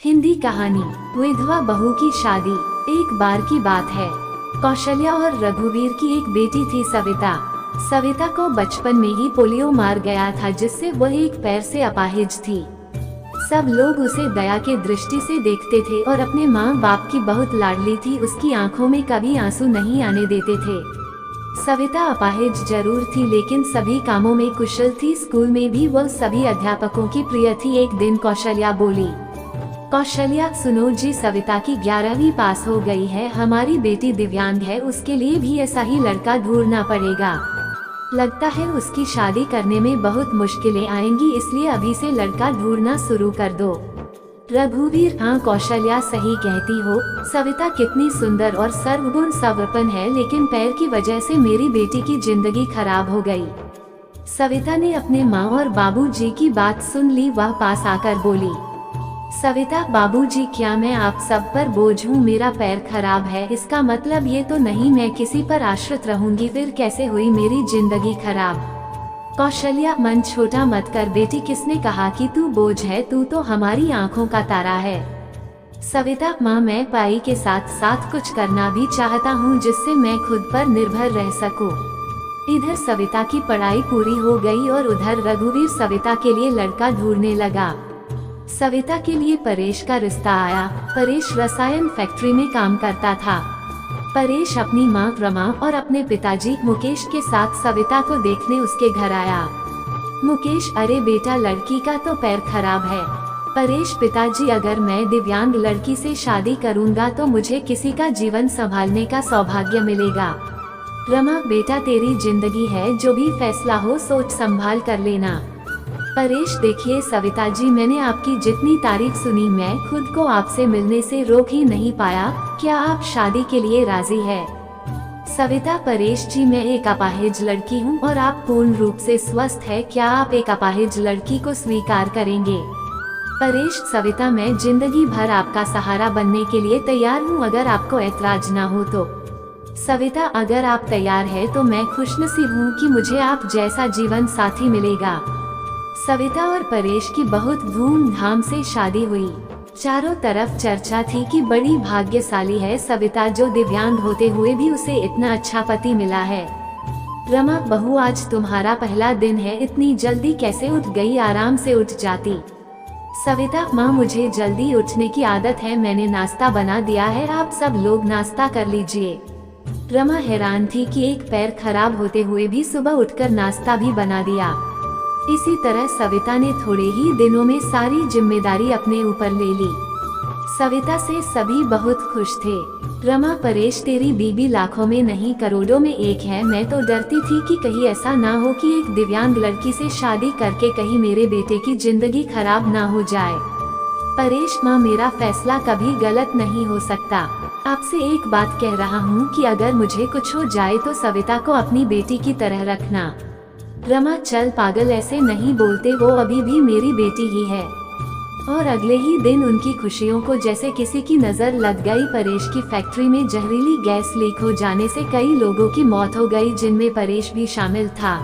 हिंदी कहानी विधवा बहू की शादी। एक बार की बात है, कौशल्या और रघुवीर की एक बेटी थी सविता। सविता को बचपन में ही पोलियो मार गया था, जिससे वह एक पैर से अपाहिज थी। सब लोग उसे दया के दृष्टि से देखते थे और अपने माँ बाप की बहुत लाडली थी। उसकी आंखों में कभी आंसू नहीं आने देते थे। सविता अपाहिज जरूर थी, लेकिन सभी कामों में कुशल थी। स्कूल में भी वह सभी अध्यापकों की प्रिय थी। एक दिन कौशल्या बोली, कौशल्या सुनो जी, सविता की 11वीं पास हो गई है। हमारी बेटी दिव्यांग है, उसके लिए भी ऐसा ही लड़का ढूंढना पड़ेगा। लगता है उसकी शादी करने में बहुत मुश्किलें आएंगी, इसलिए अभी से लड़का ढूंढना शुरू कर दो। रघुवीर, हाँ कौशल्या सही कहती हो। सविता कितनी सुंदर और सर्वगुण संपन्न है, लेकिन पैर की वजह से मेरी बेटी की जिंदगी खराब हो गई। सविता ने अपने माँ और बाबूजी की बात सुन ली। वह पास आकर बोली, सविता बाबूजी, क्या मैं आप सब पर बोझ हूँ? मेरा पैर खराब है, इसका मतलब ये तो नहीं मैं किसी पर आश्रित रहूंगी। फिर कैसे हुई मेरी जिंदगी खराब? कौशल्या, मन छोटा मत कर बेटी, किसने कहा कि तू बोझ है? तू तो हमारी आंखों का तारा है। सविता, माँ मैं पढ़ाई के साथ साथ कुछ करना भी चाहता हूँ, जिससे मैं खुद पर निर्भर रह सकूँ। इधर सविता की पढ़ाई पूरी हो गई और उधर रघुवीर सविता के लिए लड़का ढूंढने लगा। सविता के लिए परेश का रिश्ता आया। परेश रसायन फैक्ट्री में काम करता था। परेश अपनी माँ रमा और अपने पिताजी मुकेश के साथ सविता को देखने उसके घर आया। मुकेश, अरे बेटा, लड़की का तो पैर खराब है। परेश, पिताजी, अगर मैं दिव्यांग लड़की से शादी करूंगा तो मुझे किसी का जीवन संभालने का सौभाग्य मिलेगा। रमा, बेटा तेरी जिंदगी है, जो भी फैसला हो सोच संभाल कर लेना। परेश, देखिए सविता जी, मैंने आपकी जितनी तारीफ सुनी, मैं खुद को आपसे मिलने से रोक ही नहीं पाया। क्या आप शादी के लिए राजी है? सविता, परेश जी, मैं एक अपाहिज लड़की हूँ और आप पूर्ण रूप से स्वस्थ है। क्या आप एक अपाहिज लड़की को स्वीकार करेंगे? परेश, सविता, मैं जिंदगी भर आपका सहारा बनने के लिए तैयार हूँ, अगर आपको ऐतराज ना हो तो। सविता, अगर आप तैयार है तो मैं खुशनसीब हूँ कि मुझे आप जैसा जीवन साथी मिलेगा। सविता और परेश की बहुत धूमधाम से शादी हुई। चारों तरफ चर्चा थी कि बड़ी भाग्यशाली है सविता, जो दिव्यांग होते हुए भी उसे इतना अच्छा पति मिला है। रमा, बहू, आज तुम्हारा पहला दिन है, इतनी जल्दी कैसे उठ गई? आराम से उठ जाती। सविता, माँ मुझे जल्दी उठने की आदत है, मैंने नाश्ता बना दिया है, आप सब लोग नाश्ता कर लीजिए। रमा हैरान थी कि एक पैर खराब होते हुए भी सुबह उठकर नाश्ता भी बना दिया। इसी तरह सविता ने थोड़े ही दिनों में सारी जिम्मेदारी अपने ऊपर ले ली। सविता से सभी बहुत खुश थे। रमा, परेश, तेरी बीबी लाखों में नहीं करोड़ों में एक है। मैं तो डरती थी कि कहीं ऐसा ना हो कि एक दिव्यांग लड़की से शादी करके कहीं मेरे बेटे की जिंदगी खराब ना हो जाए। परेश, माँ मेरा फैसला कभी गलत नहीं हो सकता। आपसे एक बात कह रहा हूँ कि अगर मुझे कुछ हो जाए तो सविता को अपनी बेटी की तरह रखना। रमा, चल पागल, ऐसे नहीं बोलते, वो अभी भी मेरी बेटी ही है। और अगले ही दिन उनकी खुशियों को जैसे किसी की नजर लग गई। परेश की फैक्ट्री में जहरीली गैस लीक हो जाने से कई लोगों की मौत हो गई, जिनमें परेश भी शामिल था।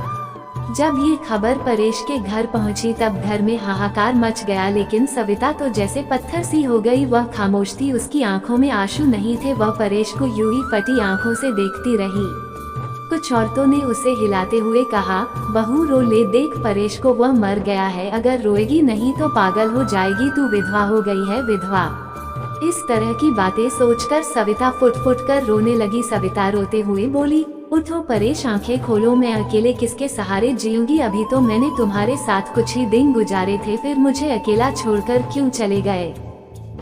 जब ये खबर परेश के घर पहुंची तब घर में हाहाकार मच गया, लेकिन सविता तो जैसे पत्थर सी हो गई। वह खामोश थी, उसकी आंखों में आंसू नहीं थे। वह परेश को यूं ही फटी आंखों से देखती रही। कुछ औरतों ने उसे हिलाते हुए कहा, बहू रो ले, देख परेश को, वह मर गया है, अगर रोएगी नहीं तो पागल हो जाएगी, तू विधवा हो गई है, विधवा। इस तरह की बातें सोचकर सविता फुट फुट कर रोने लगी। सविता रोते हुए बोली, उठो परेश, आंखें खोलो, मैं अकेले किसके सहारे जीऊंगी? अभी तो मैंने तुम्हारे साथ कुछ ही दिन गुजारे थे, फिर मुझे अकेला छोड़कर क्यों चले गए?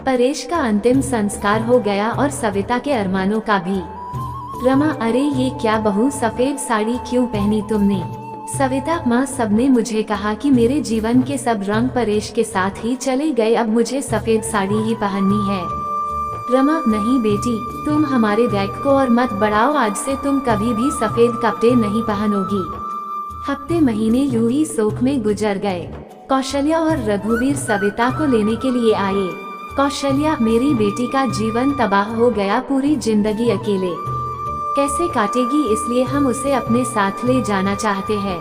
परेश का अंतिम संस्कार हो गया और सविता के अरमानों का भी। रमा, अरे ये क्या बहू, सफेद साड़ी क्यों पहनी तुमने? सविता, माँ सबने मुझे कहा कि मेरे जीवन के सब रंग परेश के साथ ही चले गए, अब मुझे सफेद साड़ी ही पहननी है। रमा, नहीं बेटी, तुम हमारे रैक को और मत बढ़ाओ, आज से तुम कभी भी सफेद कपड़े नहीं पहनोगी। हफ्ते महीने यूं ही शोक में गुजर गए। कौशल्या और रघुवीर सविता को लेने के लिए आए। कौशल्या, मेरी बेटी का जीवन तबाह हो गया, पूरी जिंदगी अकेले कैसे काटेगी, इसलिए हम उसे अपने साथ ले जाना चाहते हैं।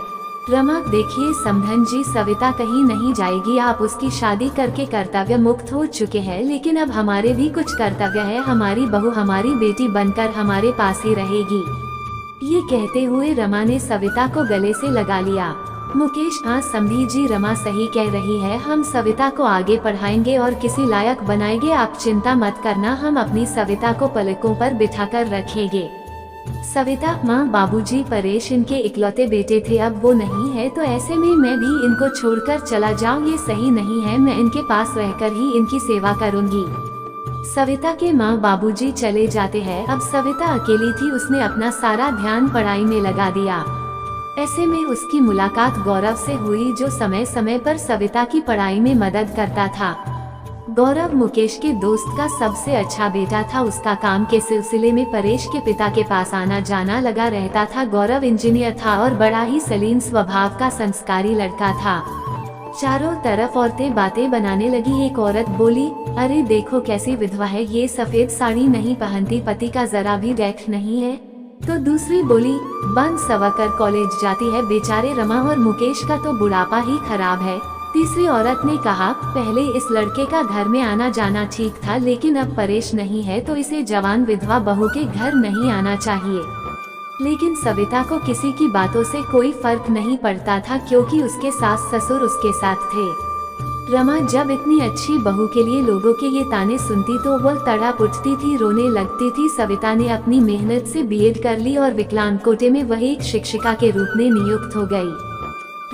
रमा, देखिए समधन जी, सविता कहीं नहीं जाएगी। आप उसकी शादी करके कर्तव्य मुक्त हो चुके हैं, लेकिन अब हमारे भी कुछ कर्तव्य है। हमारी बहू हमारी बेटी बनकर हमारे पास ही रहेगी। ये कहते हुए रमा ने सविता को गले से लगा लिया। मुकेश, हाँ समधी जी, रमा सही कह रही है। हम सविता को आगे पढ़ाएंगे और किसी लायक बनाएंगे। आप चिंता मत करना, हम अपनी सविता को पलकों पर बिठाकर रखेंगे। सविता, माँ बाबूजी, परेश इनके इकलौते बेटे थे, अब वो नहीं है, तो ऐसे में मैं भी इनको छोड़कर चला जाऊँ, ये सही नहीं है। मैं इनके पास रहकर ही इनकी सेवा करूँगी। सविता के माँ बाबूजी चले जाते हैं। अब सविता अकेली थी, उसने अपना सारा ध्यान पढ़ाई में लगा दिया। ऐसे में उसकी मुलाकात गौरव से हुई, जो समय समय पर सविता की पढ़ाई में मदद करता था। गौरव मुकेश के दोस्त का सबसे अच्छा बेटा था। उसका काम के सिलसिले में परेश के पिता के पास आना जाना लगा रहता था। गौरव इंजीनियर था और बड़ा ही सलीम स्वभाव का संस्कारी लड़का था। चारों तरफ औरतें बातें बनाने लगी। एक औरत बोली, अरे देखो कैसी विधवा है, ये सफेद साड़ी नहीं पहनती, पति का जरा भी डेख नहीं है। तो दूसरी बोली, बंद सवाकर कॉलेज जाती है, बेचारे रमा और मुकेश का तो बुढ़ापा ही खराब है। तीसरी औरत ने कहा, पहले इस लड़के का घर में आना जाना ठीक था, लेकिन अब परेश नहीं है तो इसे जवान विधवा बहू के घर नहीं आना चाहिए। लेकिन सविता को किसी की बातों से कोई फर्क नहीं पड़ता था, क्योंकि उसके सास ससुर उसके साथ थे। रमा जब इतनी अच्छी बहू के लिए लोगों के ये ताने सुनती तो वो तड़प उठती थी, रोने लगती थी। सविता ने अपनी मेहनत से बीएड कर ली और विकलांग कोटे में वह एक शिक्षिका के रूप में नियुक्त हो गई।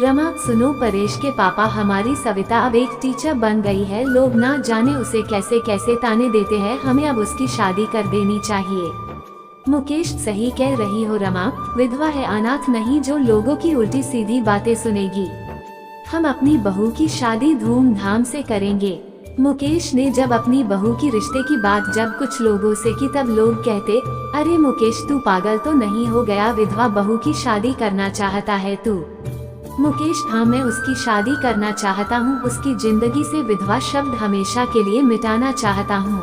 रमा, सुनो, परेश के पापा, हमारी सविता अब एक टीचर बन गई है। लोग ना जाने उसे कैसे कैसे ताने देते हैं, हमें अब उसकी शादी कर देनी चाहिए। मुकेश, सही कह रही हो रमा, विधवा है, अनाथ नहीं, जो लोगों की उल्टी सीधी बातें सुनेगी। हम अपनी बहू की शादी धूमधाम से करेंगे। मुकेश ने जब अपनी बहू की रिश्ते की बात जब कुछ लोगों से की, तब लोग कहते, अरे मुकेश, तू पागल तो नहीं हो गया, विधवा बहू की शादी करना चाहता है तू? मुकेश, हाँ मैं उसकी शादी करना चाहता हूँ, उसकी जिंदगी से विधवा शब्द हमेशा के लिए मिटाना चाहता हूँ।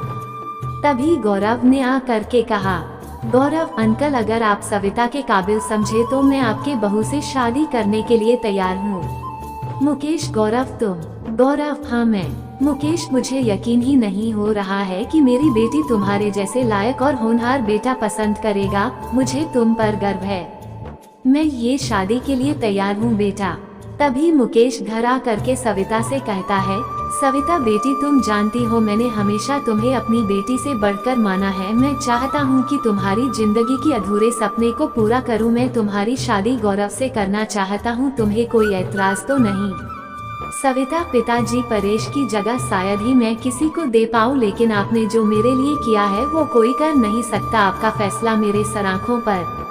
तभी गौरव ने आ करके कहा, गौरव अंकल, अगर आप सविता के काबिल समझे तो मैं आपके बहू से शादी करने के लिए तैयार हूँ। मुकेश, गौरव तुम? गौरव, हाँ मैं। मुकेश, मुझे यकीन ही नहीं हो रहा है कि मेरी बेटी तुम्हारे जैसे लायक और होनहार बेटा पसंद करेगा। मुझे तुम पर गर्व है, मैं ये शादी के लिए तैयार हूँ बेटा। तभी मुकेश घर आ करके सविता से कहता है, सविता बेटी, तुम जानती हो मैंने हमेशा तुम्हें अपनी बेटी से बढ़कर माना है। मैं चाहता हूँ कि तुम्हारी जिंदगी की अधूरे सपने को पूरा करूँ। मैं तुम्हारी शादी गौरव से करना चाहता हूँ, तुम्हें कोई ऐतराज तो नहीं? सविता, पिताजी, परेश की जगह शायद ही मैं किसी को दे पाऊँ, लेकिन आपने जो मेरे लिए किया है वो कोई कर नहीं सकता। आपका फैसला मेरे सर आँखों पर,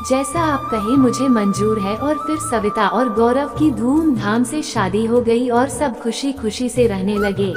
जैसा आप कहें मुझे मंजूर है। और फिर सविता और गौरव की धूमधाम से शादी हो गई और सब खुशी खुशी से रहने लगे।